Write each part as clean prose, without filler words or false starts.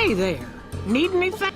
Hey there. Need anything?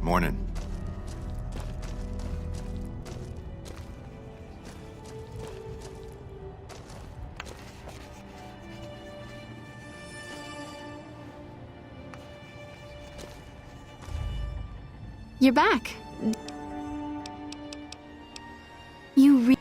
Morning. You're back. You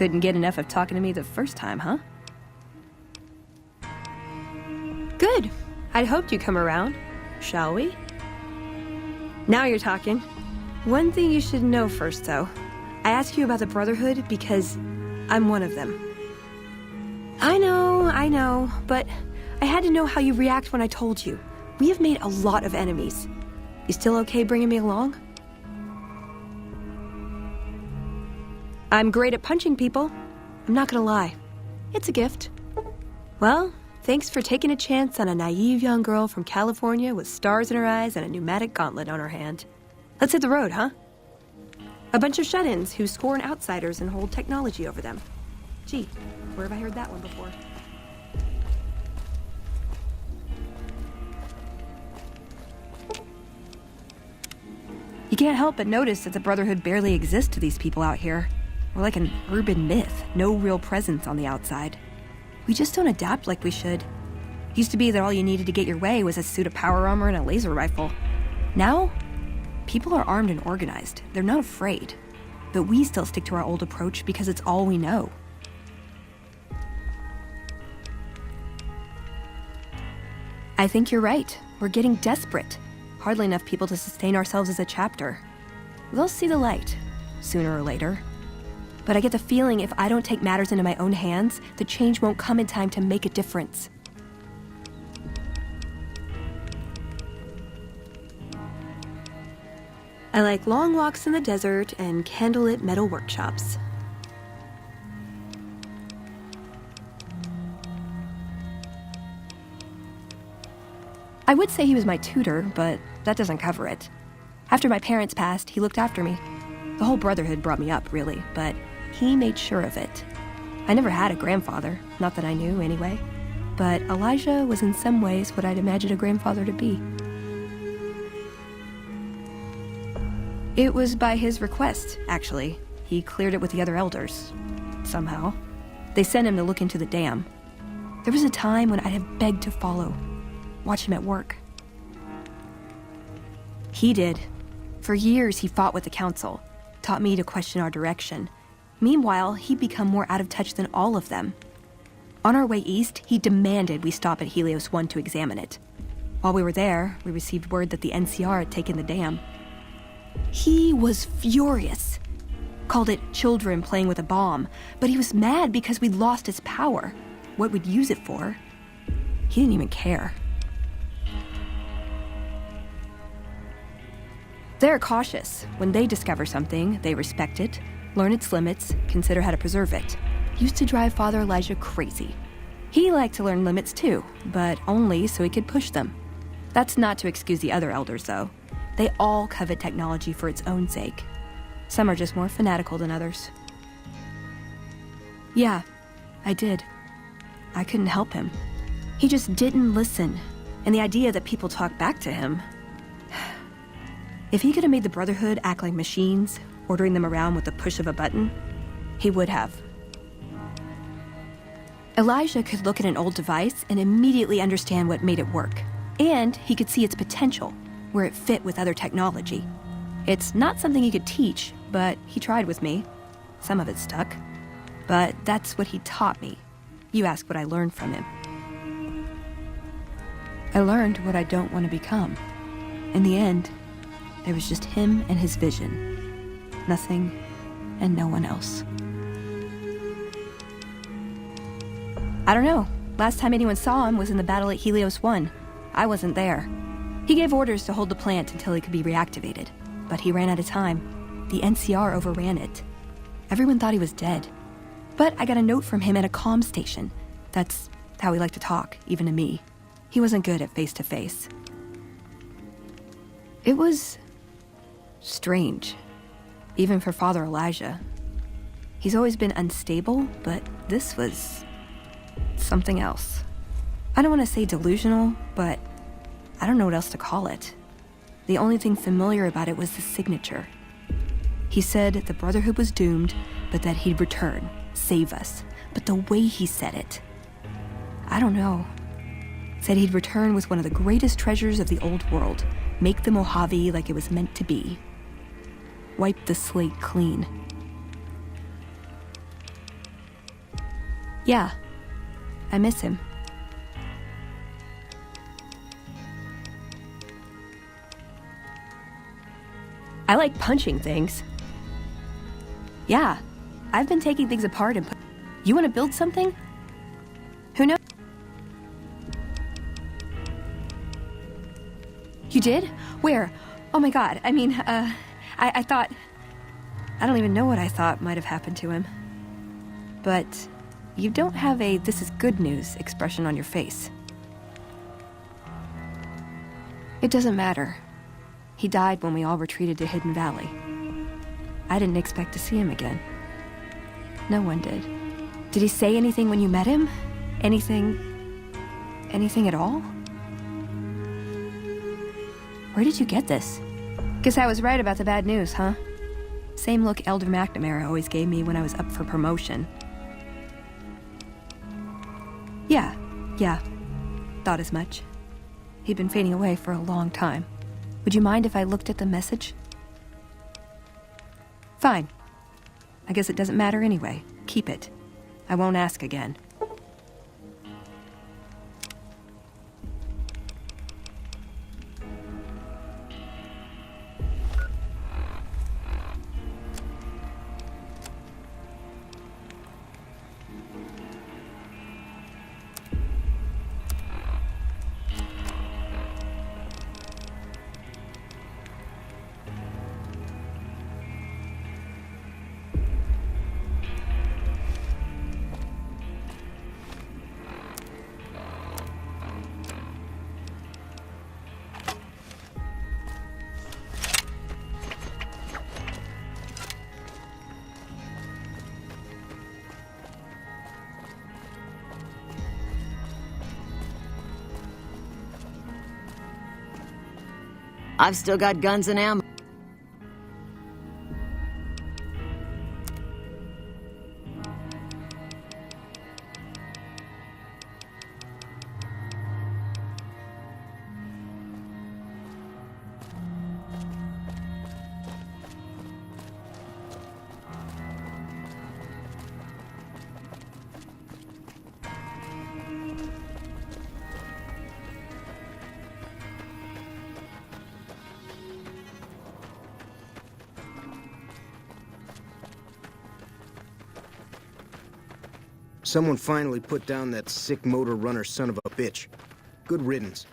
Couldn't get enough of talking to me the first time, huh? Good. I'd hoped you'd come around. Shall we? Now you're talking. One thing you should know first, though. I asked you about the Brotherhood because I'm one of them. I know, but I had to know how you react when I told you. We have made a lot of enemies. You still okay bringing me along? I'm great at punching people. I'm not gonna lie. It's a gift. Well, thanks for taking a chance on a naive young girl from California with stars in her eyes and a pneumatic gauntlet on her hand. Let's hit the road, huh? A bunch of shut-ins who scorn outsiders and hold technology over them. Gee, where have I heard that one before? You can't help but notice that the Brotherhood barely exists to these people out here. We're like an urban myth, no real presence on the outside. We just don't adapt like we should. Used to be that all you needed to get your way was a suit of power armor and a laser rifle. Now, people are armed and organized. They're not afraid. But we still stick to our old approach because it's all we know. I think you're right. We're getting desperate. Hardly enough people to sustain ourselves as a chapter. They'll see the light, sooner or later. But I get the feeling if I don't take matters into my own hands, the change won't come in time to make a difference. I like long walks in the desert and candlelit metal workshops. I would say he was my tutor, but that doesn't cover it. After my parents passed, he looked after me. The whole Brotherhood brought me up, really, but he made sure of it. I never had a grandfather, not that I knew anyway, but Elijah was in some ways what I'd imagined a grandfather to be. It was by his request, actually. He cleared it with the other elders. Somehow. They sent him to look into the dam. There was a time when I'd have begged to follow. Watch him at work. He did. For years, he fought with the council. Taught me to question our direction. Meanwhile, he'd become more out of touch than all of them. On our way east, he demanded we stop at Helios 1 to examine it. While we were there, we received word that the NCR had taken the dam. He was furious. Called it children playing with a bomb, but he was mad because we'd lost its power. What we'd use it for. He didn't even care. They're cautious. When they discover something, they respect it, learn its limits, consider how to preserve it. Used to drive Father Elijah crazy. He liked to learn limits too, but only so he could push them. That's not to excuse the other elders, though. They all covet technology for its own sake. Some are just more fanatical than others. Yeah, I did. I couldn't help him. He just didn't listen, and the idea that people talk back to him... If he could have made the Brotherhood act like machines, ordering them around with the push of a button, he would have. Elijah could look at an old device and immediately understand what made it work. And he could see its potential, where it fit with other technology. It's not something he could teach, but he tried with me. Some of it stuck. But that's what he taught me. You ask what I learned from him. I learned what I don't want to become. In the end, there was just him and his vision. Nothing and no one else. I don't know. Last time anyone saw him was in the battle at Helios 1. I wasn't there. He gave orders to hold the plant until it could be reactivated. But he ran out of time. The NCR overran it. Everyone thought he was dead. But I got a note from him at a comm station. That's how he liked to talk, even to me. He wasn't good at face-to-face. It was... strange. Even for Father Elijah. He's always been unstable, but this was... something else. I don't want to say delusional, but I don't know what else to call it. The only thing familiar about it was the signature. He said the Brotherhood was doomed, but that he'd return, save us. But the way he said it, I don't know. Said he'd return with one of the greatest treasures of the old world, make the Mojave like it was meant to be. Wipe the slate clean. Yeah, I miss him. I like punching things. Yeah, I've been taking things apart and You want to build something? Who knows? You did? Where? Oh my god, I mean, I thought... I don't even know what I thought might have happened to him. But you don't have a "this is good news" expression on your face. It doesn't matter. He died when we all retreated to Hidden Valley. I didn't expect to see him again. No one did. Did he say anything when you met him? Anything at all? Where did you get this? Guess I was right about the bad news, huh? Same look Elder McNamara always gave me when I was up for promotion. Yeah. Thought as much. He'd been fading away for a long time. Would you mind if I looked at the message? Fine. I guess it doesn't matter anyway. Keep it. I won't ask again. I've still got guns and ammo. Someone finally put down that sick motor runner son of a bitch. Good riddance.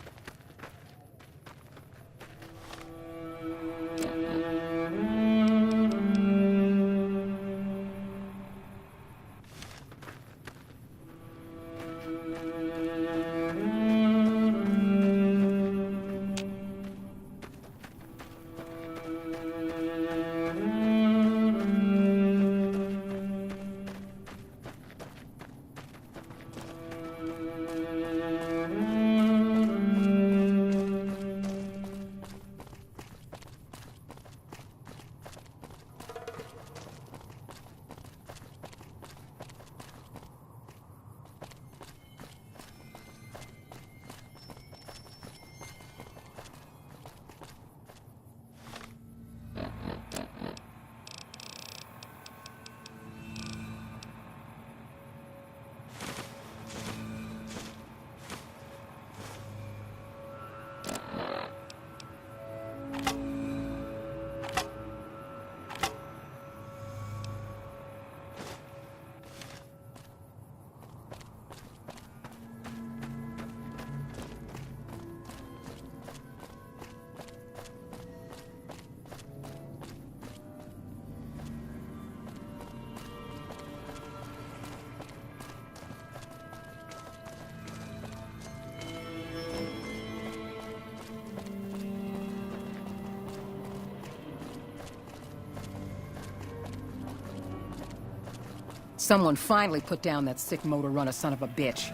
Someone finally put down that sick motor runner son of a bitch.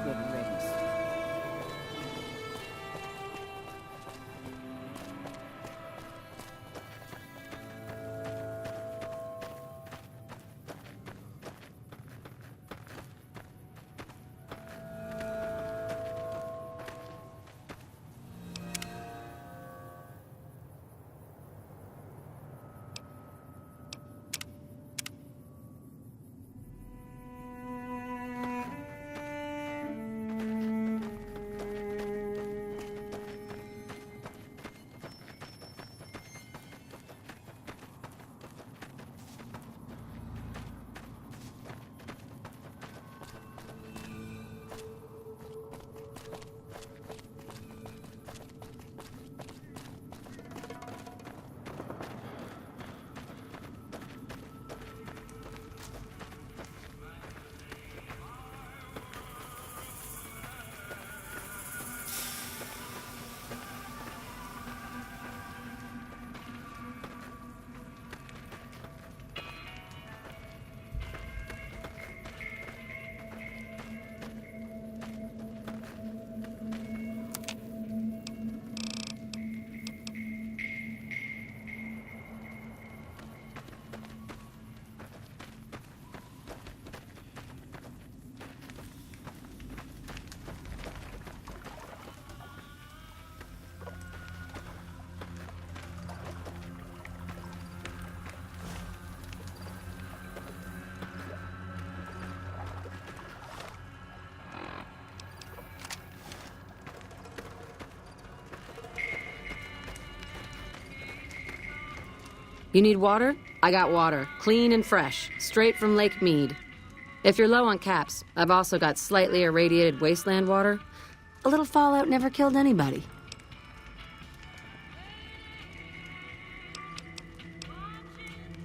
Good riddance. You need water? I got water. Clean and fresh. Straight from Lake Mead. If you're low on caps, I've also got slightly irradiated wasteland water. A little fallout never killed anybody.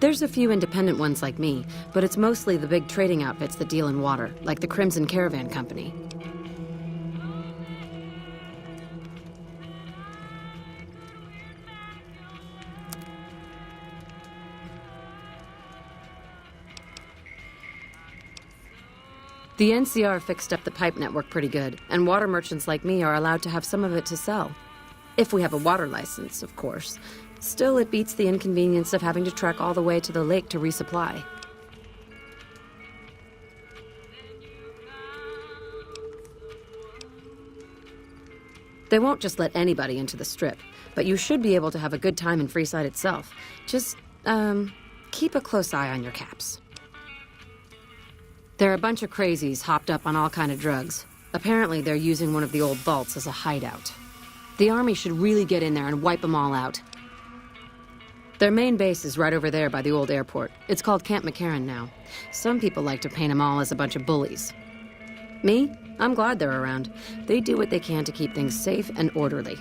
There's a few independent ones like me, but it's mostly the big trading outfits that deal in water, like the Crimson Caravan Company. The NCR fixed up the pipe network pretty good, and water merchants like me are allowed to have some of it to sell. If we have a water license, of course. Still, it beats the inconvenience of having to trek all the way to the lake to resupply. They won't just let anybody into the Strip, but you should be able to have a good time in Freeside itself. Just, keep a close eye on your caps. They're a bunch of crazies hopped up on all kind of drugs. Apparently, they're using one of the old vaults as a hideout. The army should really get in there and wipe them all out. Their main base is right over there by the old airport. It's called Camp McCarran now. Some people like to paint them all as a bunch of bullies. Me? I'm glad they're around. They do what they can to keep things safe and orderly.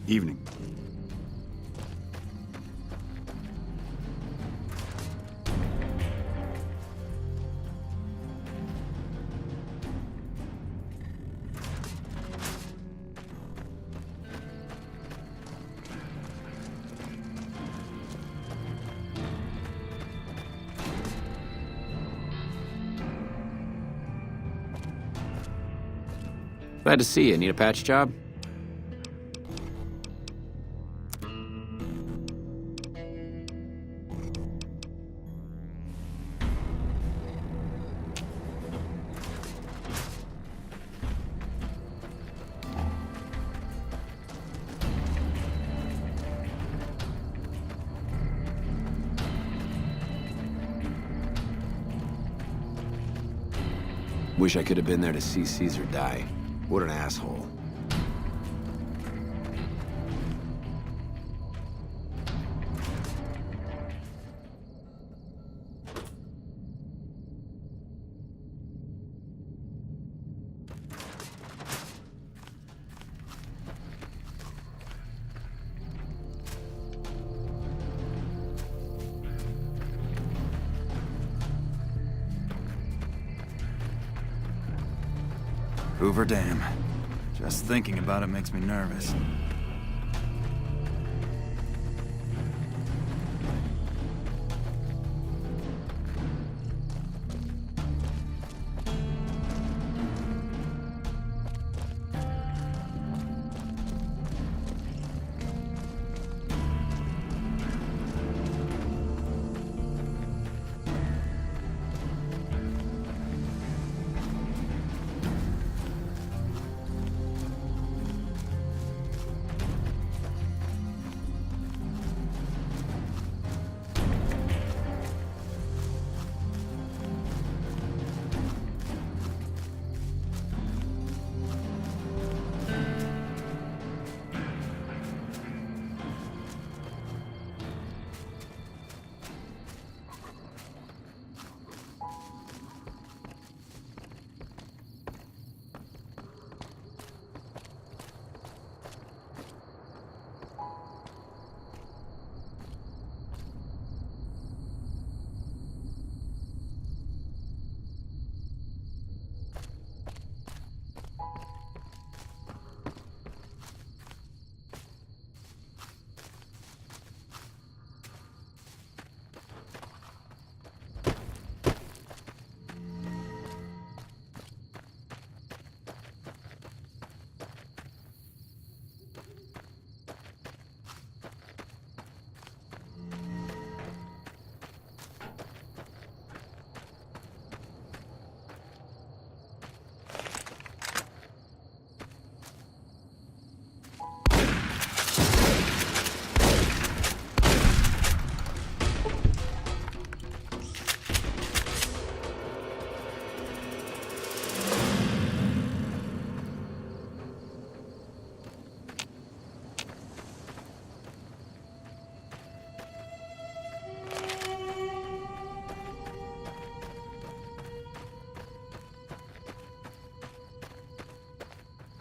Evening. Glad to see you. Need a patch job? Wish I could have been there to see Caesar die. What an asshole. Hoover Dam. Just thinking about it makes me nervous.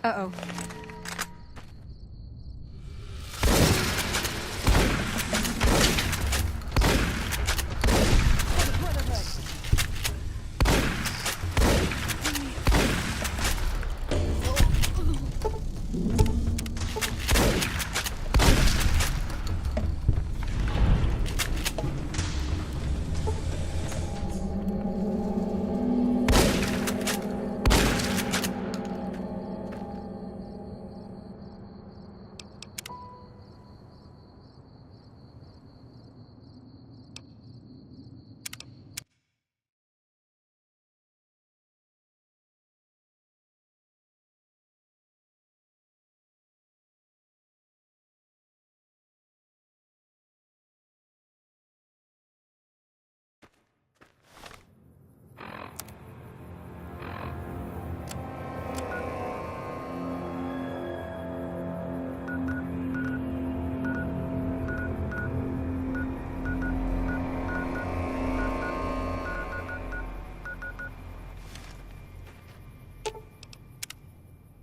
Uh-oh.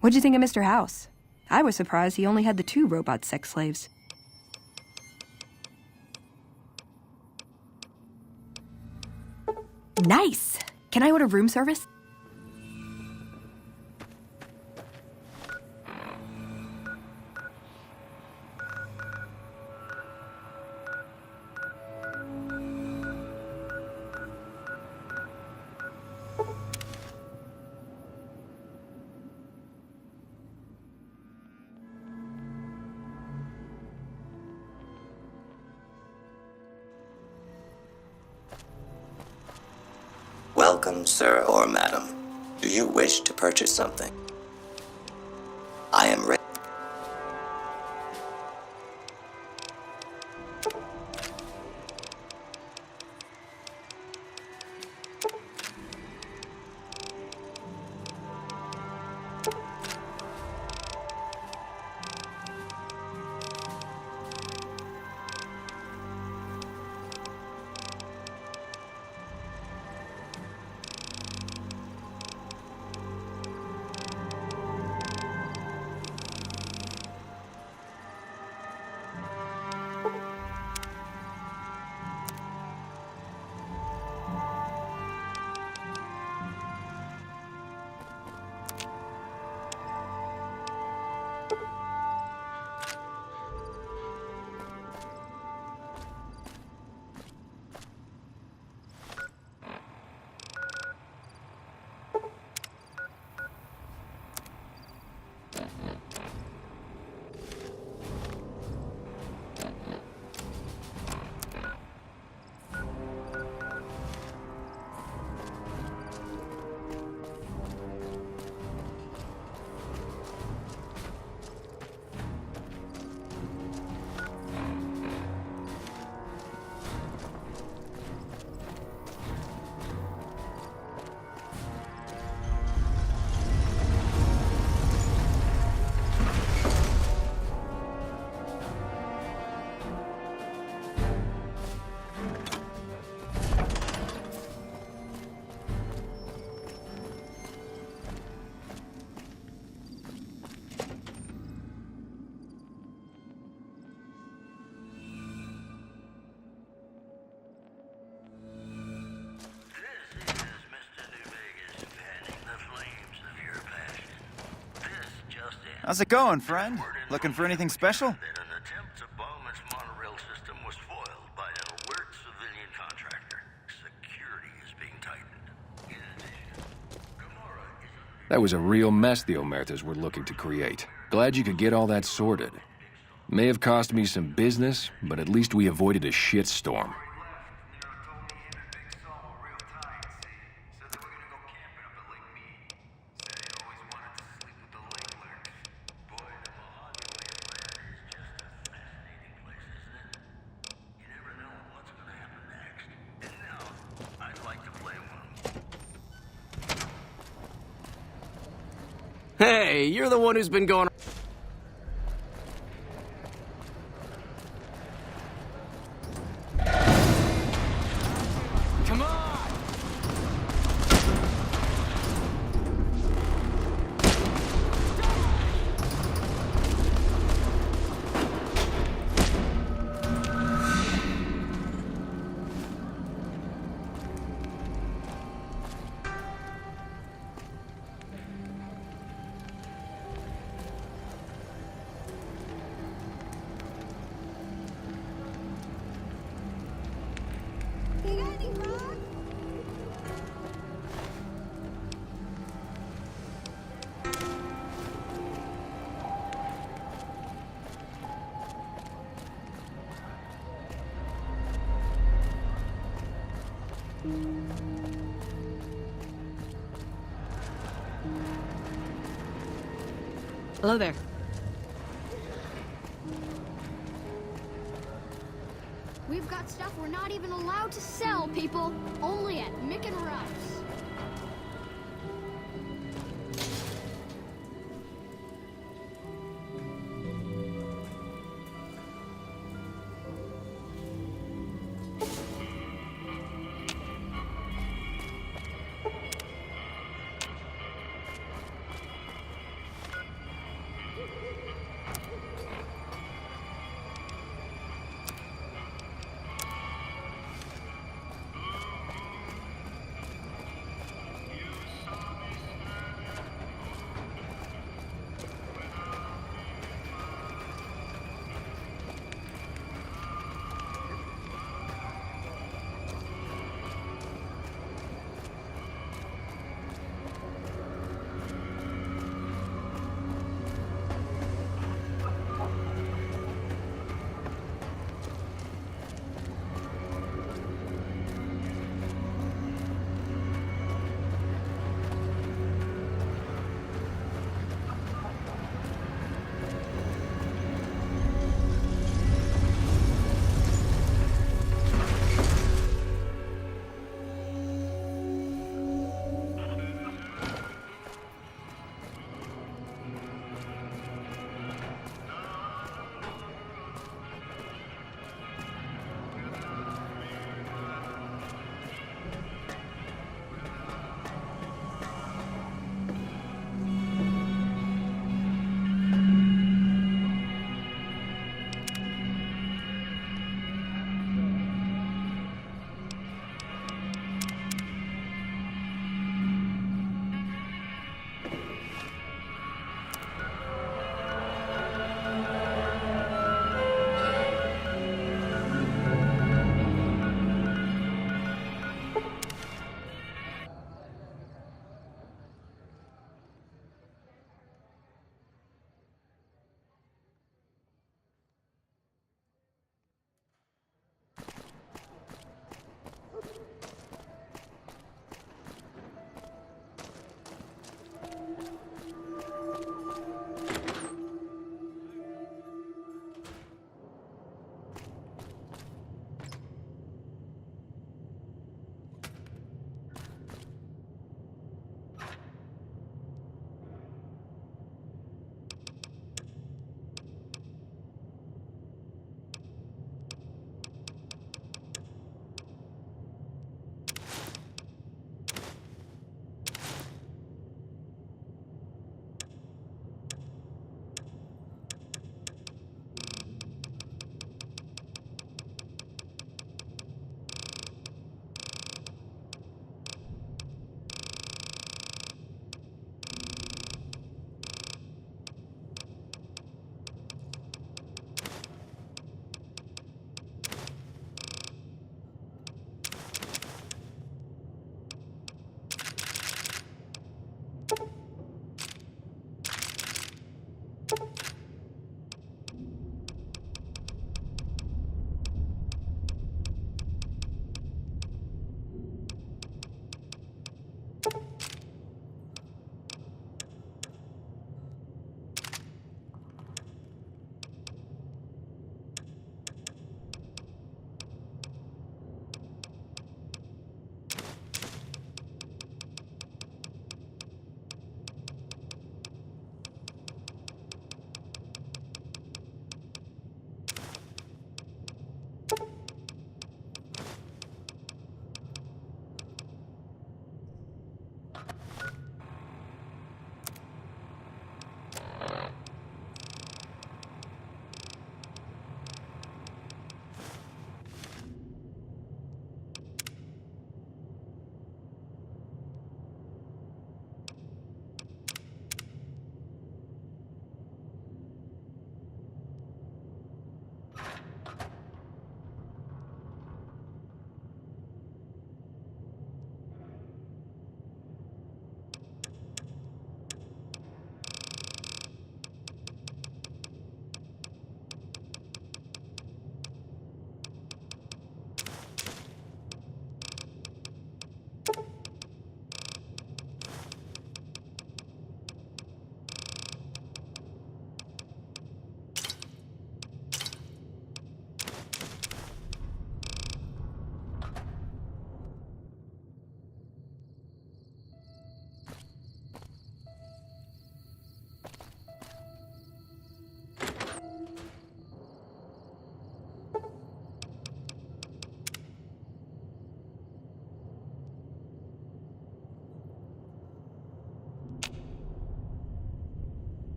What'd you think of Mr. House? I was surprised he only had the 2 robot sex slaves. Nice! Can I order room service? Welcome, sir or madam. Do you wish to purchase something? I am ready. How's it going, friend? Looking for anything special? An attempt to bomb its monorail system was foiled by an alert civilian contractor. Security is being tightened. In addition, Gamora is... That was a real mess the Omertas were looking to create. Glad you could get all that sorted. May have cost me some business, but at least we avoided a shitstorm. Hey, you're the one who's been going... Come on! Hello there. We've got stuff we're not even allowed to sell, people. Only at Mick and Ralph's.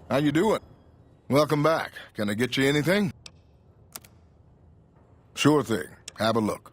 How you doing? Welcome back. Can I get you anything? Sure thing. Have a look.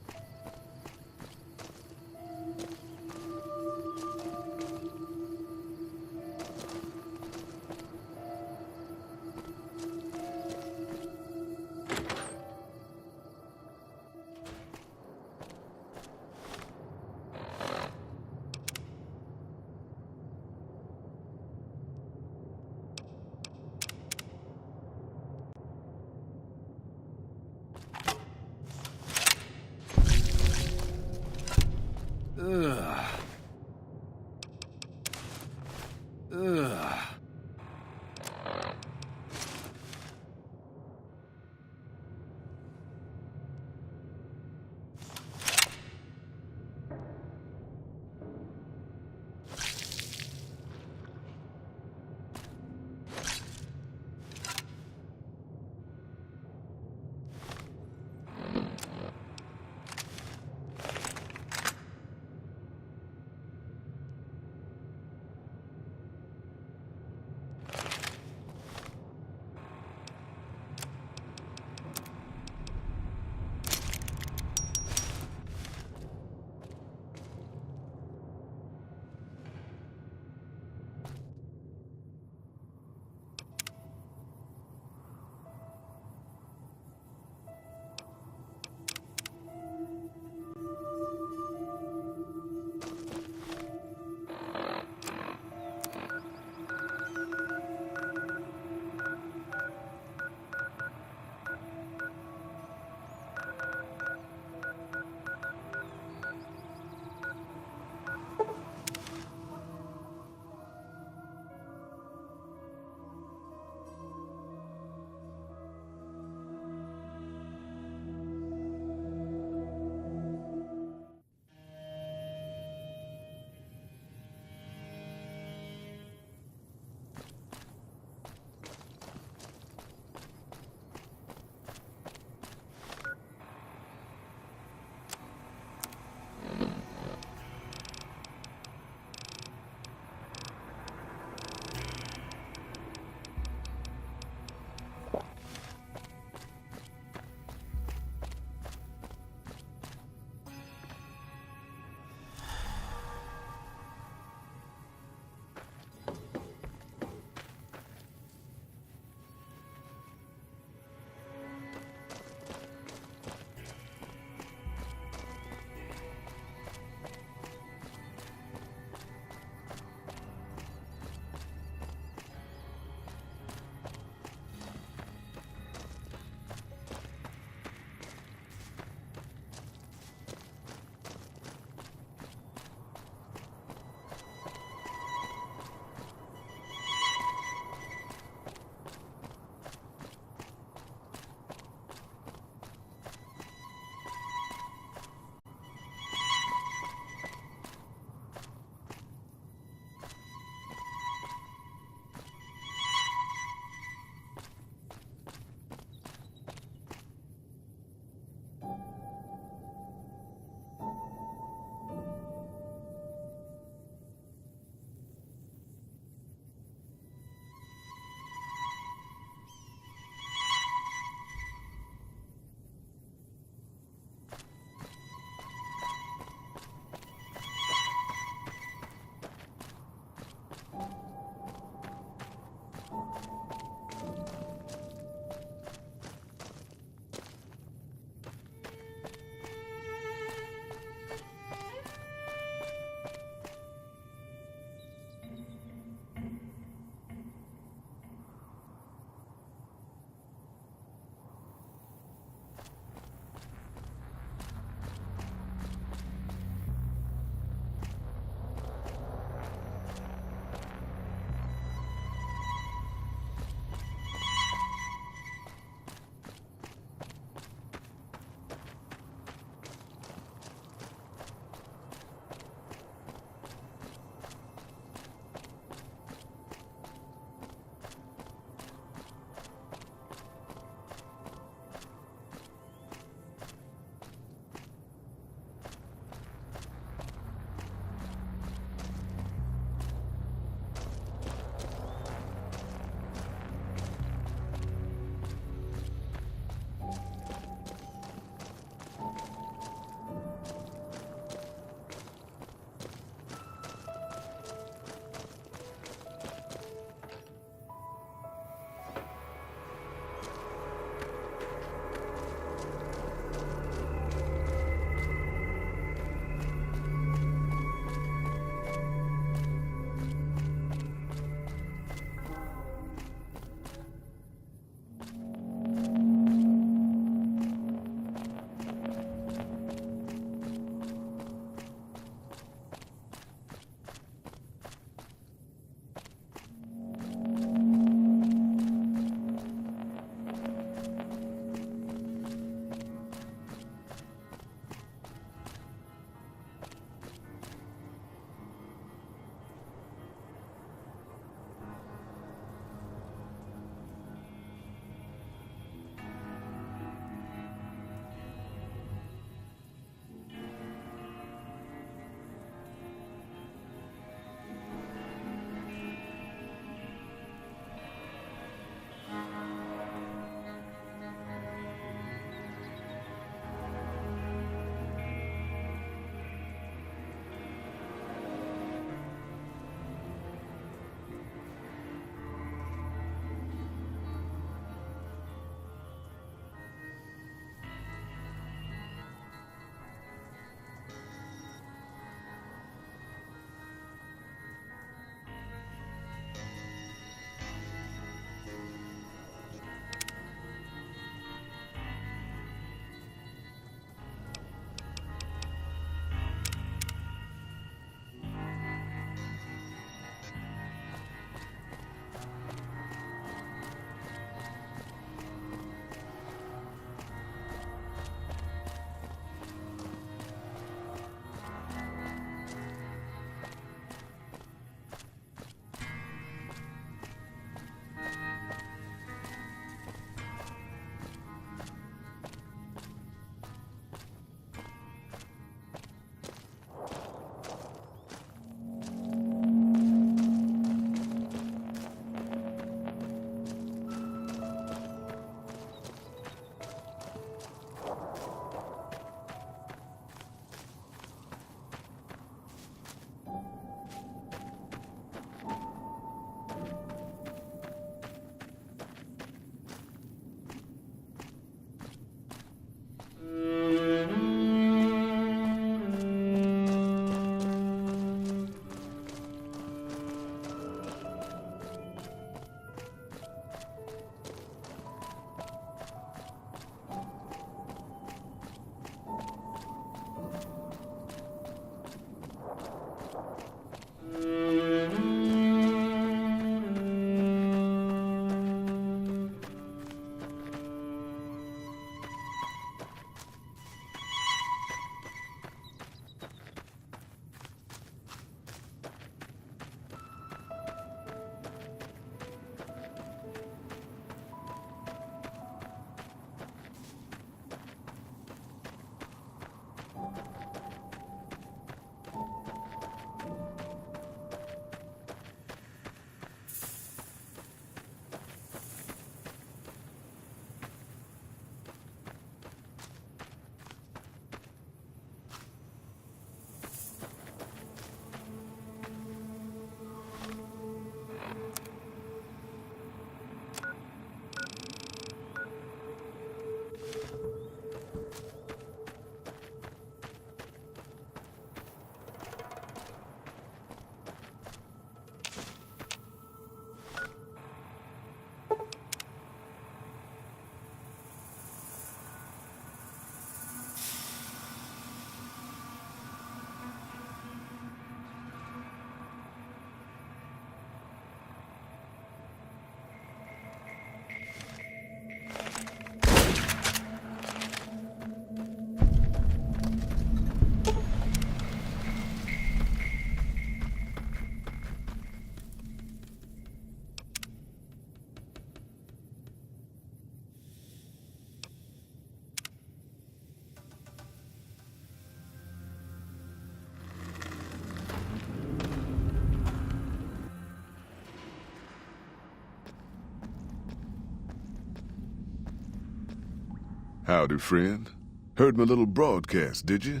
Howdy, friend. Heard my little broadcast, did you?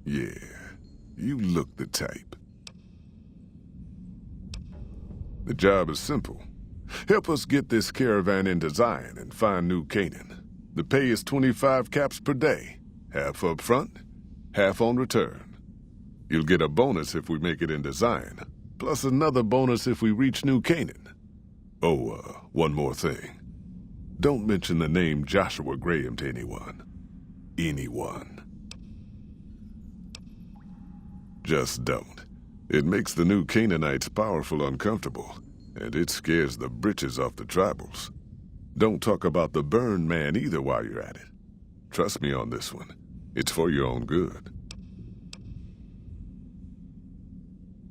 Yeah, you look the type. The job is simple. Help us get this caravan into Zion and find New Canaan. The pay is 25 caps per day. Half up front, half on return. You'll get a bonus if we make it into Zion, plus another bonus if we reach New Canaan. Oh, one more thing. Don't mention the name Joshua Graham to anyone. Anyone. Just don't. It makes the New Canaanites powerful uncomfortable, and it scares the britches off the tribals. Don't talk about the Burn Man either while you're at it. Trust me on this one. It's for your own good.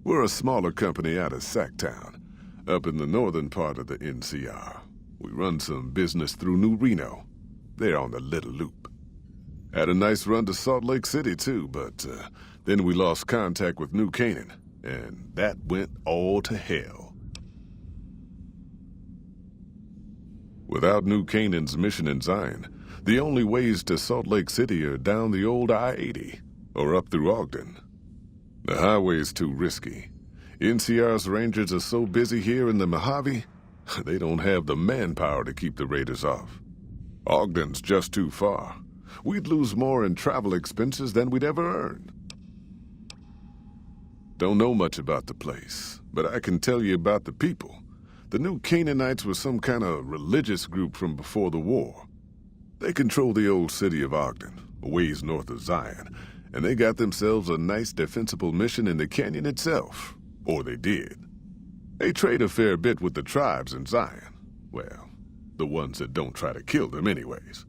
We're a smaller company out of Sacktown, up in the northern part of the NCR. We run some business through New Reno. They're on the Little Loop. Had a nice run to Salt Lake City, too, but then we lost contact with New Canaan, and that went all to hell. Without New Canaan's mission in Zion, the only ways to Salt Lake City are down the old I-80, or up through Ogden. The highway's too risky. NCR's rangers are so busy here in the Mojave, they don't have the manpower to keep the raiders off. Ogden's just too far. We'd lose more in travel expenses than we'd ever earn. Don't know much about the place, but I can tell you about the people. The New Canaanites were some kind of religious group from before the war. They control the old city of Ogden, a ways north of Zion, and they got themselves a nice defensible mission in the canyon itself. Or they did. They trade a fair bit with the tribes in Zion. Well, the ones that don't try to kill them anyways.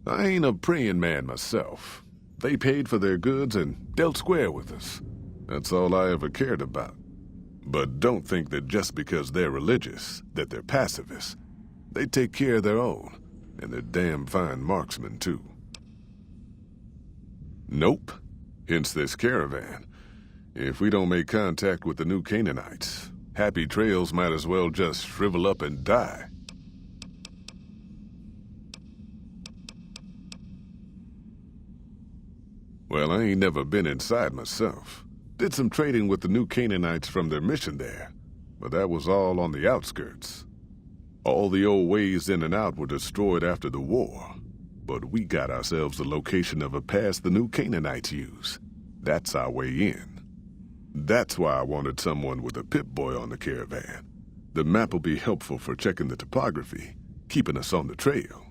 I ain't a praying man myself. They paid for their goods and dealt square with us. That's all I ever cared about. But don't think that just because they're religious, that they're pacifists. They take care of their own, and they're damn fine marksmen, too. Nope. Hence this caravan. If we don't make contact with the New Canaanites, Happy Trails might as well just shrivel up and die. Well, I ain't never been inside myself. Did some trading with the New Canaanites from their mission there, but that was all on the outskirts. All the old ways in and out were destroyed after the war, but we got ourselves the location of a pass the New Canaanites use. That's our way in. That's why I wanted someone with a Pip-Boy on the caravan. The map will be helpful for checking the topography, keeping us on the trail.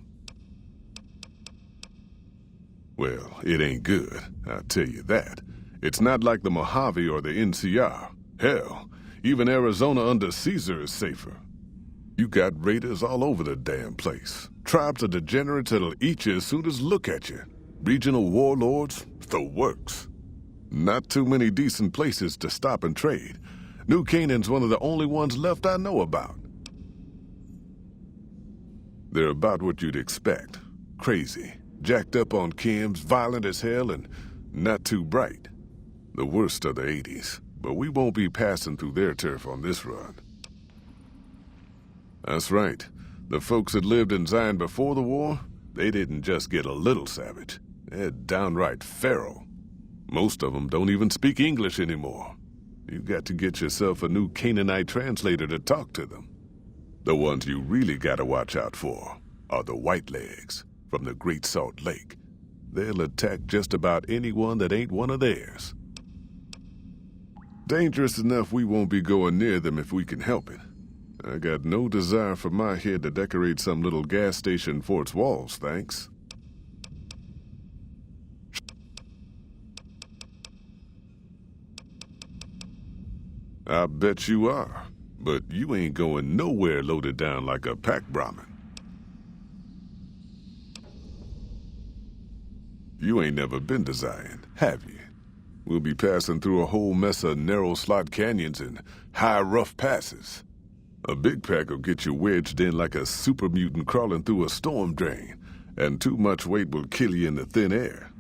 Well, it ain't good, I'll tell you that. It's not like the Mojave or the NCR. Hell, even Arizona under Caesar is safer. You got raiders all over the damn place. Tribes of degenerates that'll eat you as soon as look at you. Regional warlords, the works. Not too many decent places to stop and trade. New Canaan's one of the only ones left I know about. They're about what you'd expect. Crazy, jacked up on chems, violent as hell, and not too bright. The worst of the 80s, but we won't be passing through their turf on this run. That's right. The folks that lived in Zion before the war, they didn't just get a little savage. They're downright feral. Most of them don't even speak English anymore. You got to get yourself a New Canaanite translator to talk to them. The ones you really gotta watch out for are the Whitelegs from the Great Salt Lake. They'll attack just about anyone that ain't one of theirs. Dangerous enough we won't be going near them if we can help it. I got no desire for my head to decorate some little gas station fort's walls, thanks. I bet you are, but you ain't going nowhere loaded down like a pack Brahmin. You ain't never been to Zion, have you? We'll be passing through a whole mess of narrow slot canyons and high rough passes. A big pack will get you wedged in like a super mutant crawling through a storm drain, and too much weight will kill you in the thin air.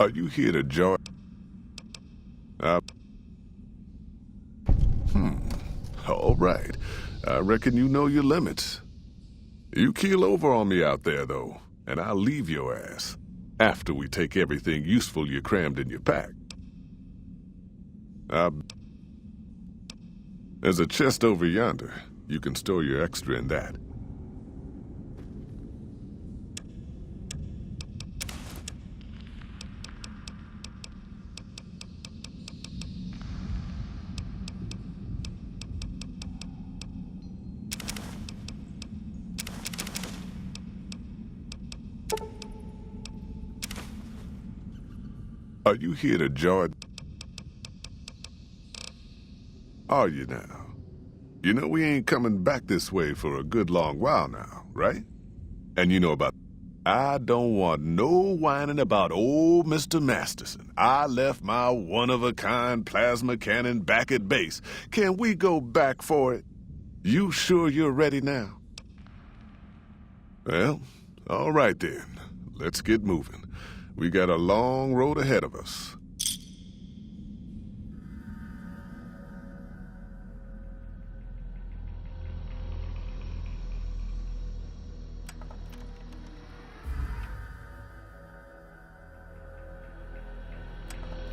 Are you here to join? All right. I reckon you know your limits. You keel over on me out there, though, and I'll leave your ass after we take everything useful you crammed in your pack. There's a chest over yonder. You can store your extra in that. Are you here to join? Are you now? You know we ain't coming back this way for a good long while now, right? And you know about... I don't want no whining about old Mr. Masterson. I left my one-of-a-kind plasma cannon back at base. Can we go back for it? You sure you're ready now? Well, all right then. Let's get moving. We got a long road ahead of us.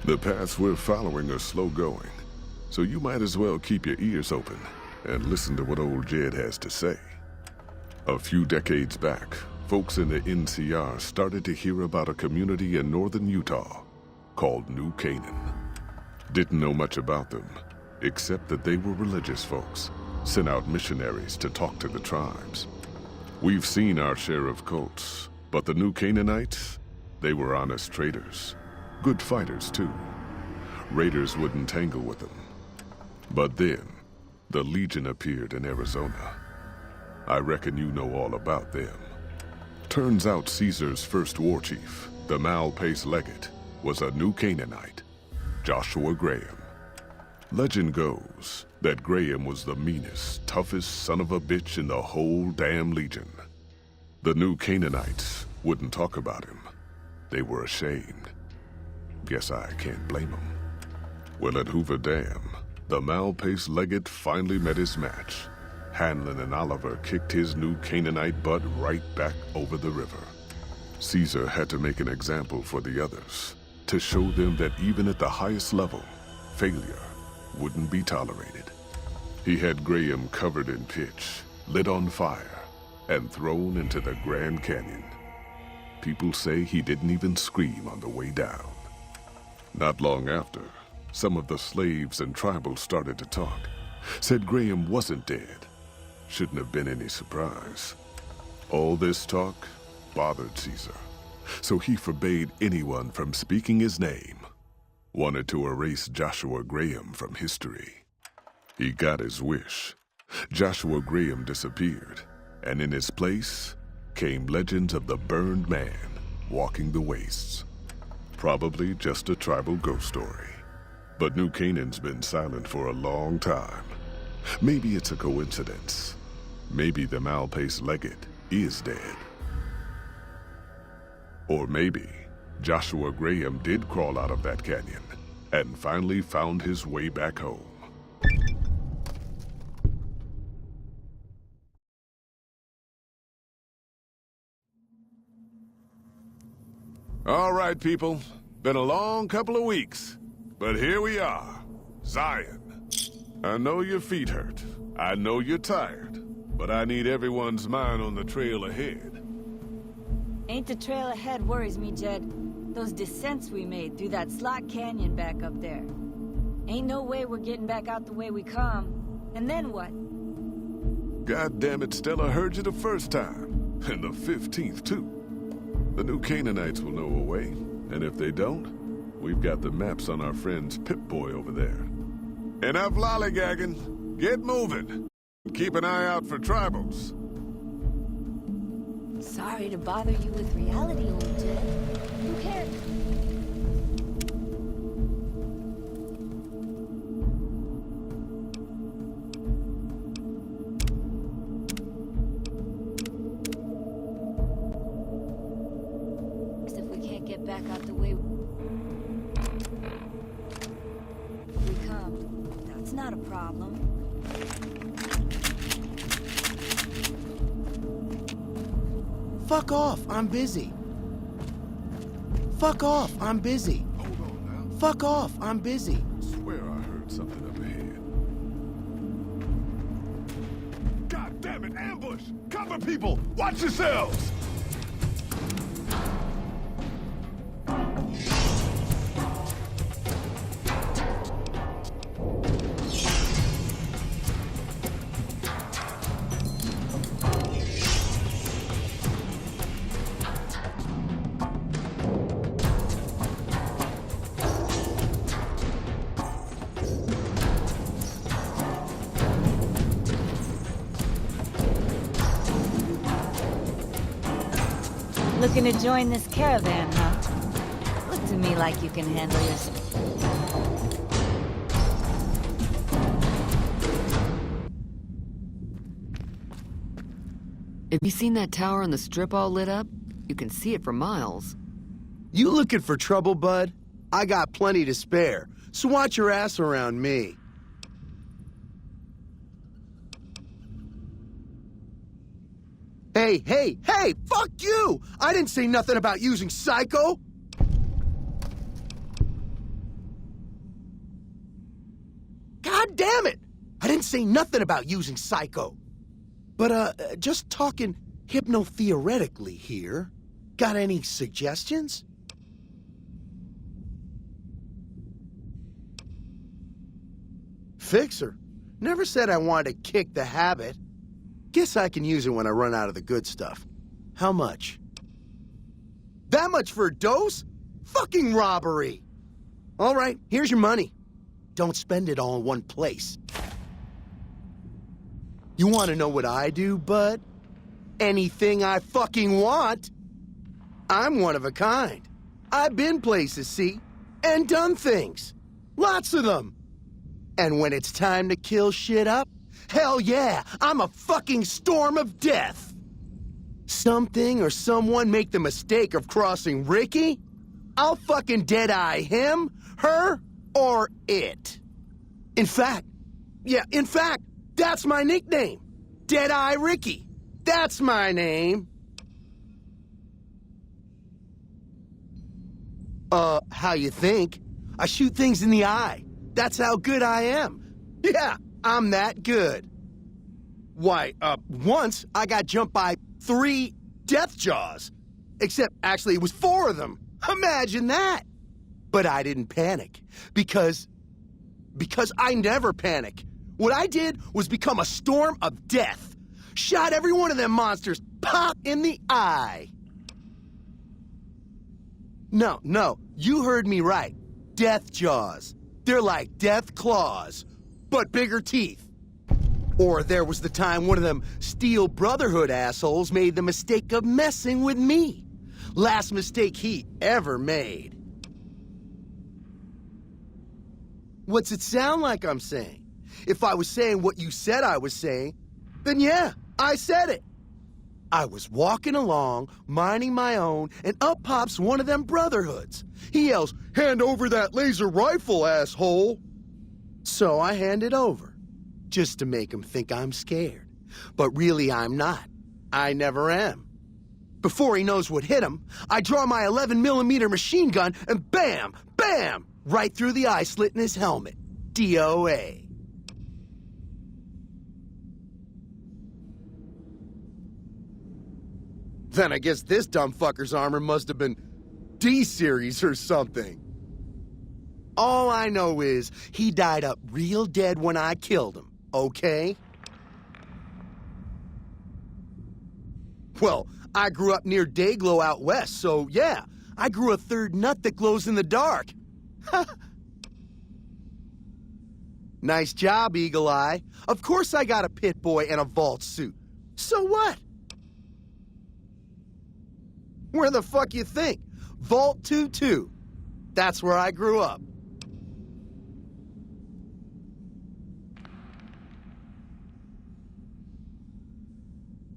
The paths we're following are slow going, so you might as well keep your ears open and listen to what old Jed has to say. A few decades back, folks in the NCR started to hear about a community in northern Utah called New Canaan. Didn't know much about them, except that they were religious folks, sent out missionaries to talk to the tribes. We've seen our share of cults, but the New Canaanites, they were honest traders. Good fighters, too. Raiders wouldn't tangle with them. But then, the Legion appeared in Arizona. I reckon you know all about them. Turns out Caesar's first war chief, the Malpais Legate, was a New Canaanite, Joshua Graham. Legend goes that Graham was the meanest, toughest son of a bitch in the whole damn Legion. The New Canaanites wouldn't talk about him. They were ashamed. Guess I can't blame them. Well, at Hoover Dam, the Malpais Legate finally met his match. Hanlon and Oliver kicked his New Canaanite butt right back over the river. Caesar had to make an example for the others, to show them that even at the highest level, failure wouldn't be tolerated. He had Graham covered in pitch, lit on fire, and thrown into the Grand Canyon. People say he didn't even scream on the way down. Not long after, some of the slaves and tribals started to talk. Said Graham wasn't dead. Shouldn't have been any surprise. All this talk bothered Caesar, so he forbade anyone from speaking his name. Wanted to erase Joshua Graham from history. He got his wish. Joshua Graham disappeared, and in his place came legends of the Burned Man walking the wastes. Probably just a tribal ghost story. But New Canaan's been silent for a long time. Maybe it's a coincidence. Maybe the Malpais Legate is dead. Or maybe Joshua Graham did crawl out of that canyon and finally found his way back home. All right, people. Been a long couple of weeks, but here we are, Zion. I know your feet hurt. I know you're tired, but I need everyone's mind on the trail ahead. Ain't the trail ahead worries me, Jed. Those descents we made through that slot canyon back up there. Ain't no way we're getting back out the way we come. And then what? God damn it, Stella heard you the first time, and the 15th too. The New Canaanites will know a way, and if they don't, we've got the maps on our friend's Pip-Boy over there. Enough lollygagging. Get moving. Keep an eye out for tribals. Sorry to bother you with reality, old Jed. Who cares? If we can't get back out the way... not a problem. Fuck off, I'm busy. Fuck off, I'm busy. Hold on now. Fuck off, I'm busy. I swear I heard something up ahead. God damn it, ambush! Cover people! Watch yourselves! Looking to join this caravan, huh? Look to me like you can handle yourself. Have you seen that tower on the strip all lit up? You can see it for miles. You looking for trouble, bud? I got plenty to spare, so watch your ass around me. Hey, hey, hey! Fuck you! I didn't say nothing about using Psycho! God damn it! I didn't say nothing about using Psycho. But, just talking hypno-theoretically here. Got any suggestions? Fixer. Never said I wanted to kick the habit. Guess I can use it when I run out of the good stuff. How much? That much for a dose? Fucking robbery! All right, here's your money. Don't spend it all in one place. You want to know what I do, bud? Anything I fucking want. I'm one of a kind. I've been places, see? And done things. Lots of them. And when it's time to kill shit up, hell yeah, I'm a fucking storm of death. Something or someone make the mistake of crossing Ricky, I'll fucking dead-eye him, her, or it. In fact, that's my nickname. Dead-Eye Ricky. That's my name. How you think? I shoot things in the eye. That's how good I am. Yeah, I'm that good. Why, once I got jumped by 3 death jaws. Except, actually, it was 4 of them. Imagine that. But I didn't panic. Because I never panic. What I did was become a storm of death. Shot every one of them monsters pop in the eye. No, you heard me right. Death jaws. They're like death claws, but bigger teeth. Or there was the time one of them Steel Brotherhood assholes made the mistake of messing with me. Last mistake he ever made. What's it sound like I'm saying? If I was saying what you said I was saying, then yeah, I said it. I was walking along, minding my own, and up pops one of them Brotherhoods. He yells, "Hand over that laser rifle, asshole!" So I hand it over, just to make him think I'm scared. But really I'm not. I never am. Before he knows what hit him, I draw my 11mm machine gun and bam, bam, right through the eye slit in his helmet. DOA. Then I guess this dumb fucker's armor must have been D-series or something. All I know is he died up real dead when I killed him, okay? Well, I grew up near Dayglow out west, so yeah, I grew a third nut that glows in the dark. Nice job, Eagle Eye. Of course I got a pit boy and a vault suit. So what? Where the fuck you think? Vault 22. That's where I grew up.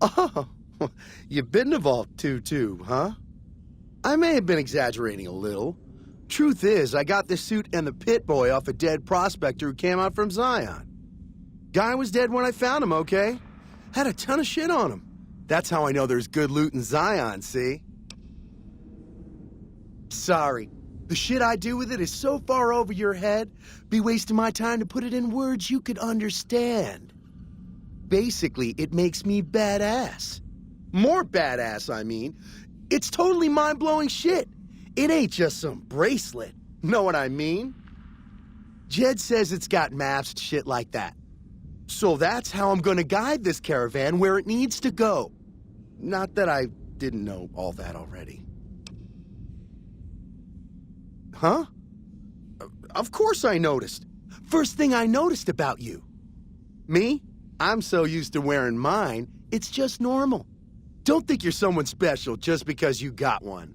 Oh, you've been to Vault 22, huh? I may have been exaggerating a little, Truth is, I got this suit and the pit boy off a dead prospector who came out from Zion. Guy was dead when I found him, okay? Had a ton of shit on him. That's how I know there's good loot in Zion, see? Sorry. The shit I do with it is so far over your head, be wasting my time to put it in words you could understand. Basically, it makes me badass. More badass, I mean. It's totally mind-blowing shit. It ain't just some bracelet. Know what I mean? Jed says it's got maps and shit like that. So that's how I'm gonna guide this caravan where it needs to go. Not that I didn't know all that already. Huh? Of course I noticed. First thing I noticed about you. Me? I'm so used to wearing mine, it's just normal. Don't think you're someone special just because you got one.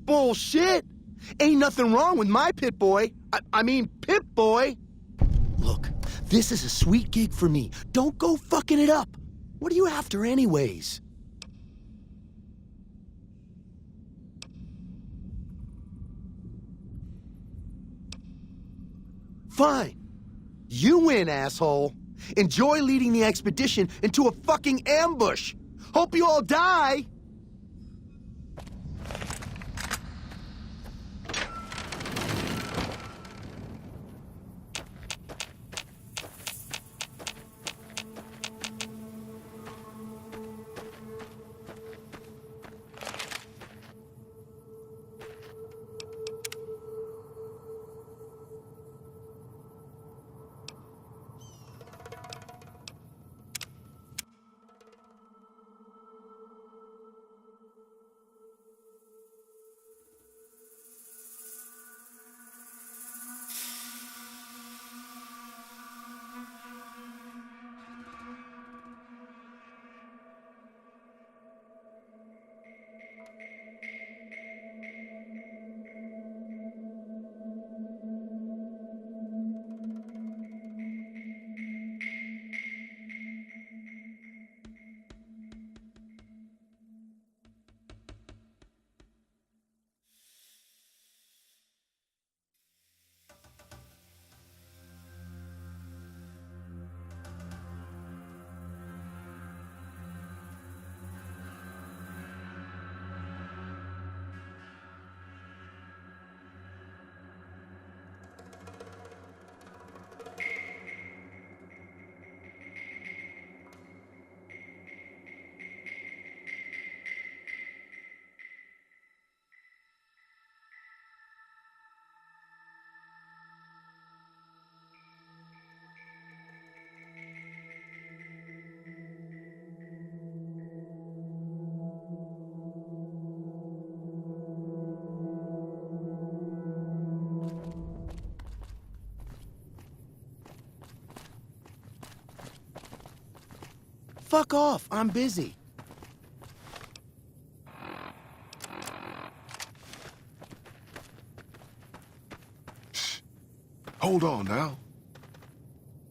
Bullshit! Ain't nothing wrong with my pit boy. I mean, Pip Boy. Look, this is a sweet gig for me. Don't go fucking it up. What are you after anyways? Fine. You win, asshole. Enjoy leading the expedition into a fucking ambush. Hope you all die. Fuck off, I'm busy. Shh. Hold on now.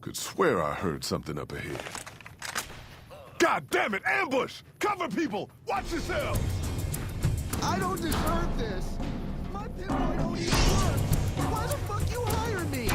Could swear I heard something up ahead. God damn it, ambush! Cover people! Watch yourselves! I don't deserve this. My pit boy don't even work. Why the fuck you hiring me?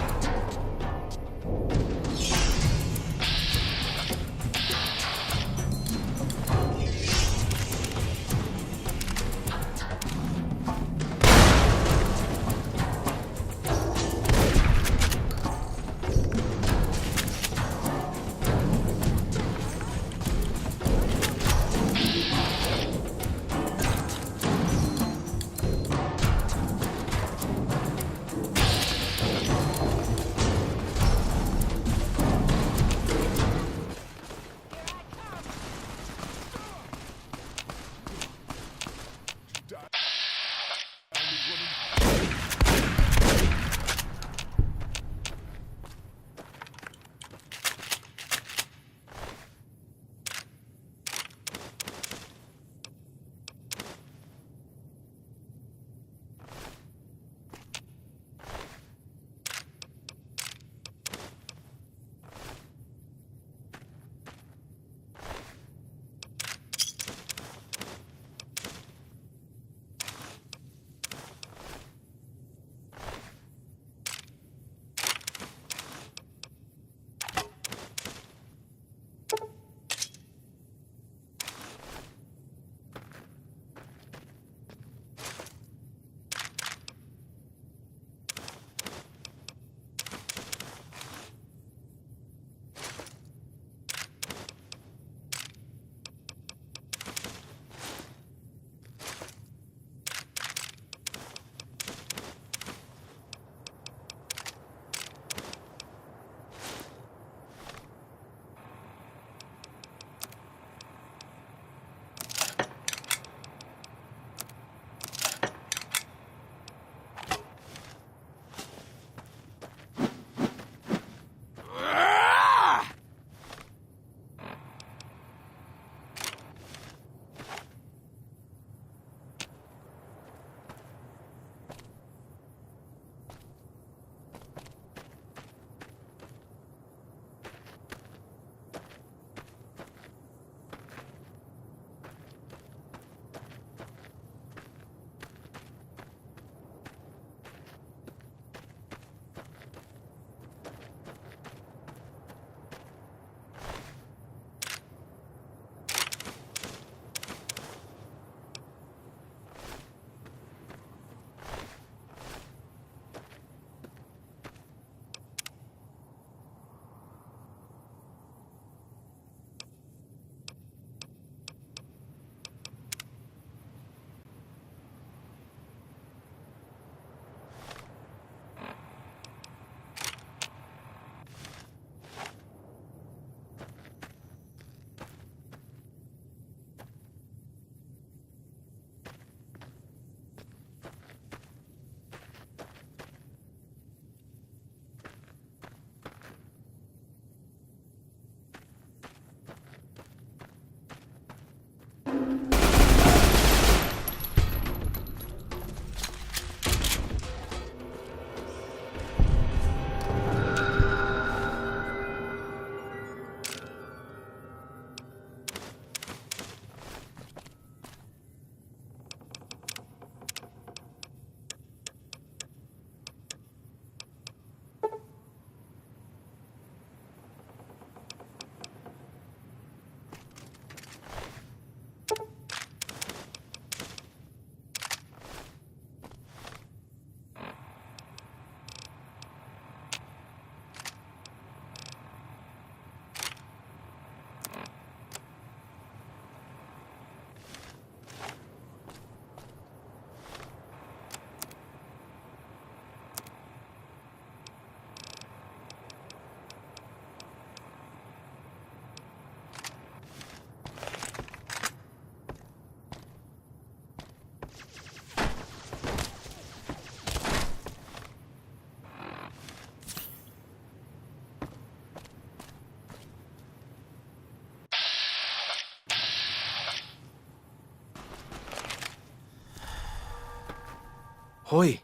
Hoy,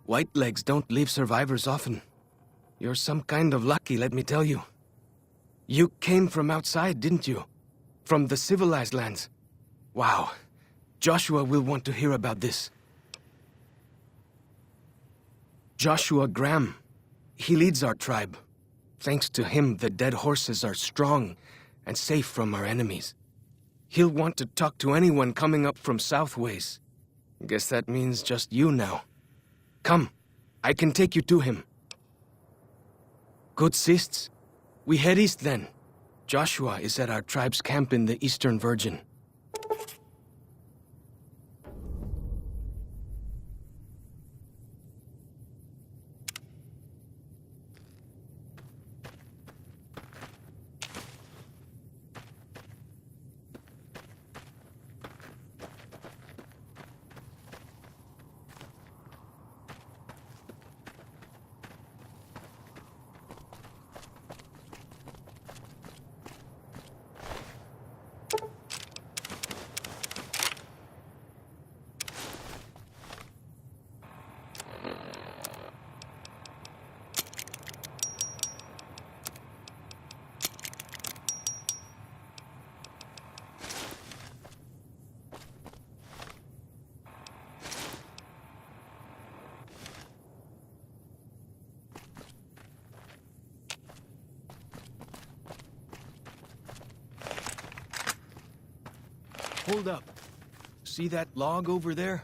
Whitelegs don't leave survivors often. You're some kind of lucky, let me tell you. You came from outside, didn't you? From the civilized lands. Wow. Joshua will want to hear about this. Joshua Graham. He leads our tribe. Thanks to him, the dead horses are strong and safe from our enemies. He'll want to talk to anyone coming up from Southways. Guess that means just you now. Come, I can take you to him. Good sists. We head east then. Joshua is at our tribe's camp in the Eastern Virgin. Hold up. See that log over there?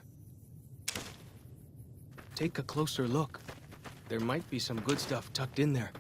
Take a closer look. There might be some good stuff tucked in there.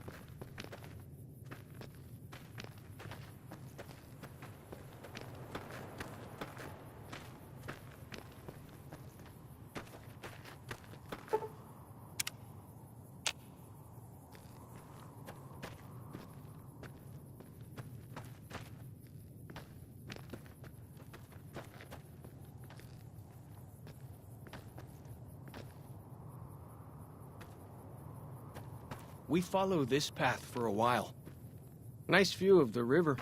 We follow this path for a while. Nice view of the river.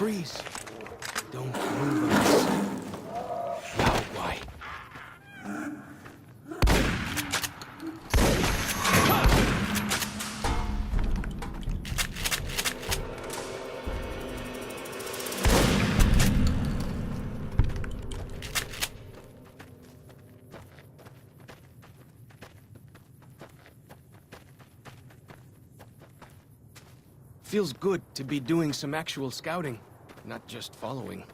Freeze! Don't move us. Now why? Feels good to be doing some actual scouting. Not just following.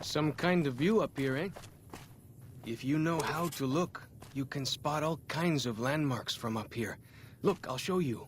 Some kind of view up here, eh? If you know how to look, you can spot all kinds of landmarks from up here. Look, I'll show you.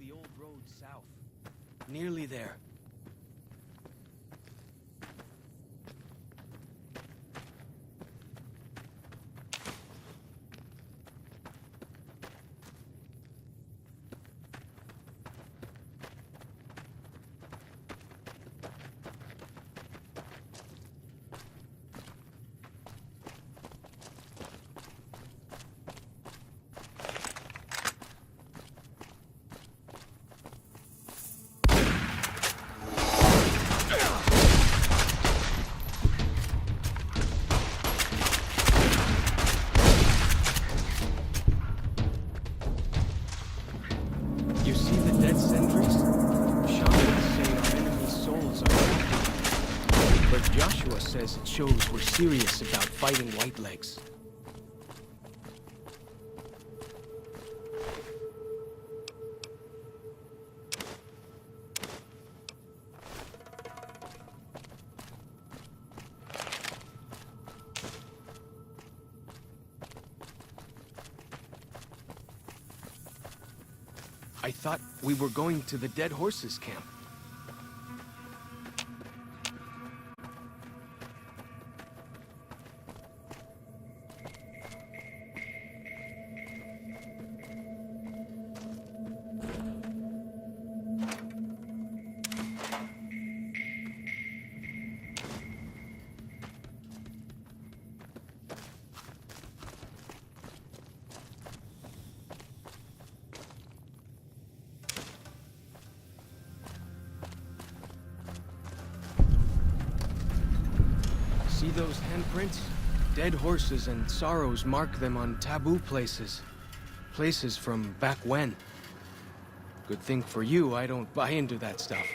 The old road south. Nearly there. You see the dead sentries? Shamans say our enemy's souls are active. But Joshua says it shows we're serious about fighting Whitelegs. I thought we were going to the Dead Horses camp. See those handprints? Dead horses and sorrows mark them on taboo places. Places from back when. Good thing for you, I don't buy into that stuff.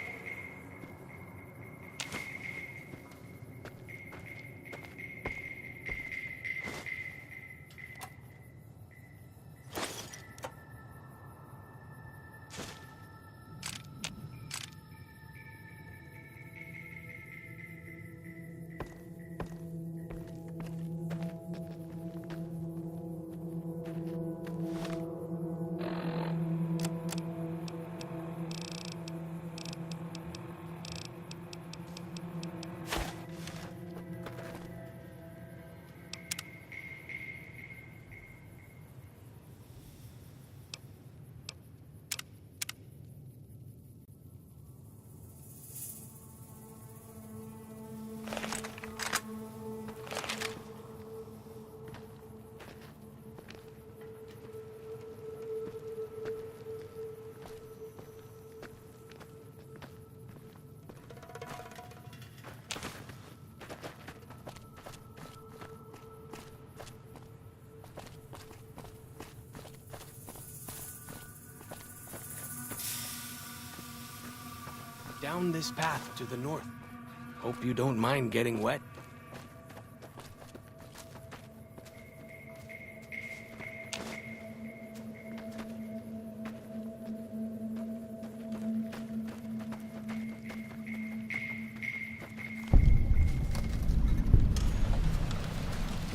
Down this path to the north. Hope you don't mind getting wet.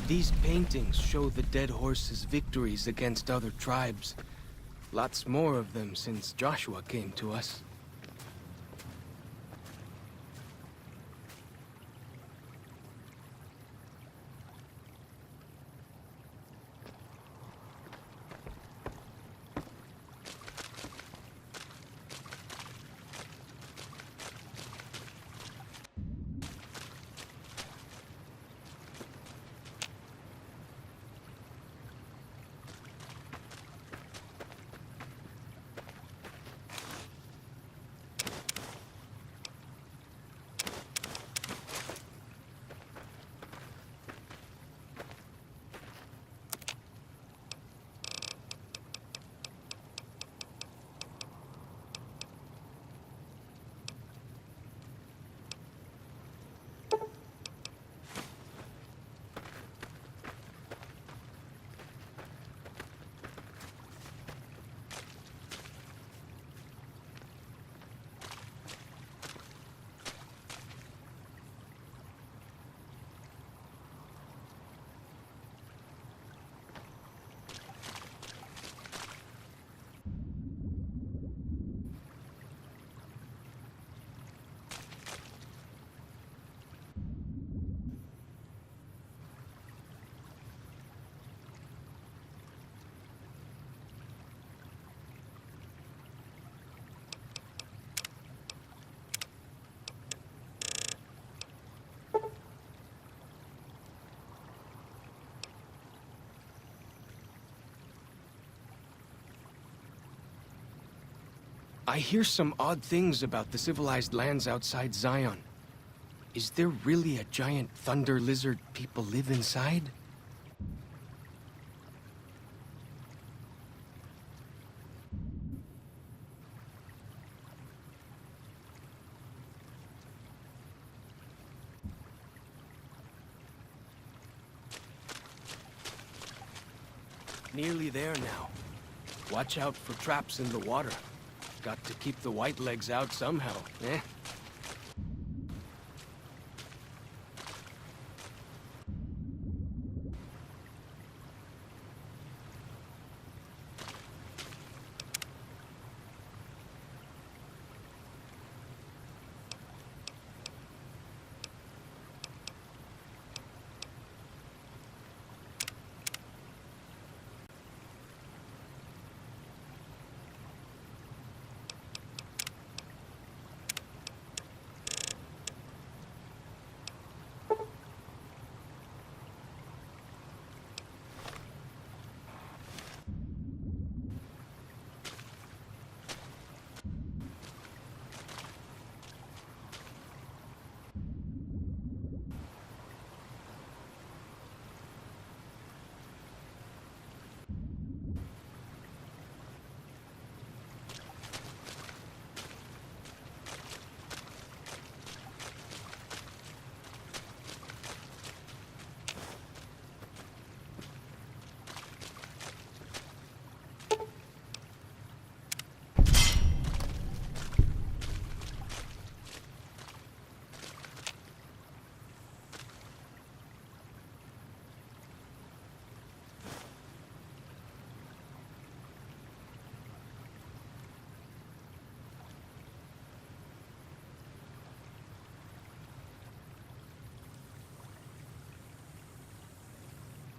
These paintings show the dead horse's victories against other tribes. Lots more of them since Joshua came to us. I hear some odd things about the civilized lands outside Zion. Is there really a giant thunder lizard people live inside? Nearly there now. Watch out for traps in the water. Got to keep the white legs out somehow, eh?